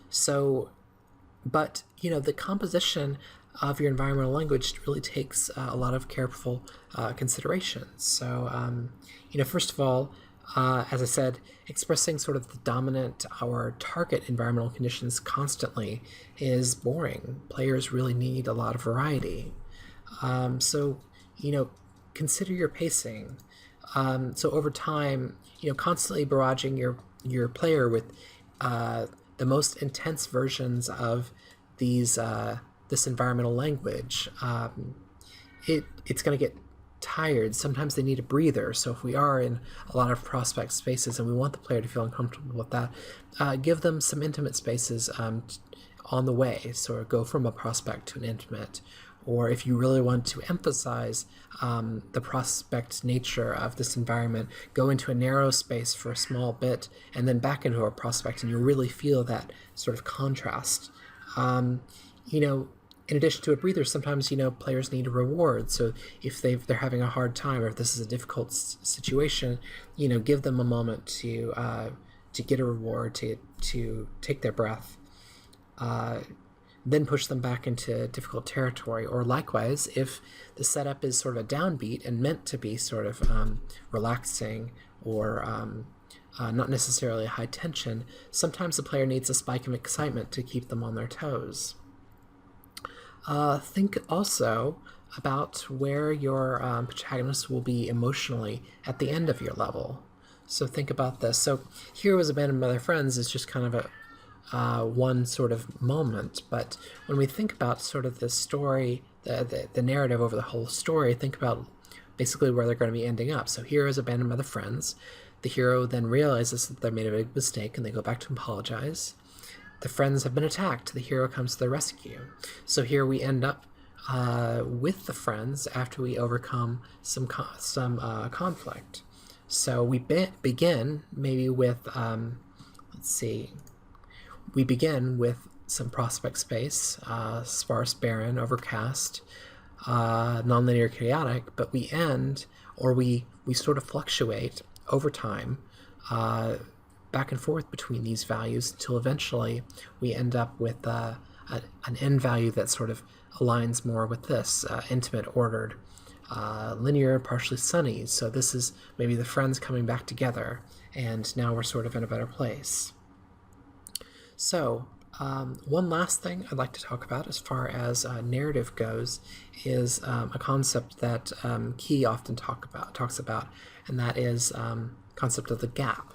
So, but the composition of your environmental language really takes a lot of careful consideration. So, first of all, as I said, expressing sort of the dominant or target environmental conditions constantly is boring. Players really need a lot of variety. So, consider your pacing. So over time, constantly barraging your player with the most intense versions of this environmental language, it's going to get tired. Sometimes they need a breather. So if we are in a lot of prospect spaces and we want the player to feel uncomfortable with that, give them some intimate spaces on the way. So go from a prospect to an intimate. Or if you really want to emphasize the prospect nature of this environment, go into a narrow space for a small bit and then back into a prospect, and you really feel that sort of contrast. In addition to a breather, sometimes players need a reward. So if they're having a hard time, or if this is a difficult situation, give them a moment to get a reward, to take their breath. Then push them back into difficult territory. Or likewise, if the setup is sort of a downbeat and meant to be sort of relaxing or not necessarily high tension, sometimes the player needs a spike of excitement to keep them on their toes. Think also about where your protagonist will be emotionally at the end of your level. So think about this. So Heroes Abandoned by Their Friends is just kind of a one sort of moment, but when we think about sort of the story, the narrative over the whole story, think about basically where they're going to be ending up. So Heroes abandoned by their friends. The hero then realizes that they made a big mistake and they go back to apologize. The friends have been attacked. The hero comes to their rescue. So here we end up with the friends after we overcome some conflict. So we begin maybe with, let's see, we begin with some prospect space, sparse, barren, overcast, nonlinear, chaotic, but we end, or we sort of fluctuate over time, back and forth between these values until eventually we end up with an end value that sort of aligns more with this, intimate, ordered, linear, partially sunny. So this is maybe the friends coming back together, and now we're sort of in a better place. So one last thing I'd like to talk about as far as narrative goes is a concept that Key often talks about, and that is concept of the gap.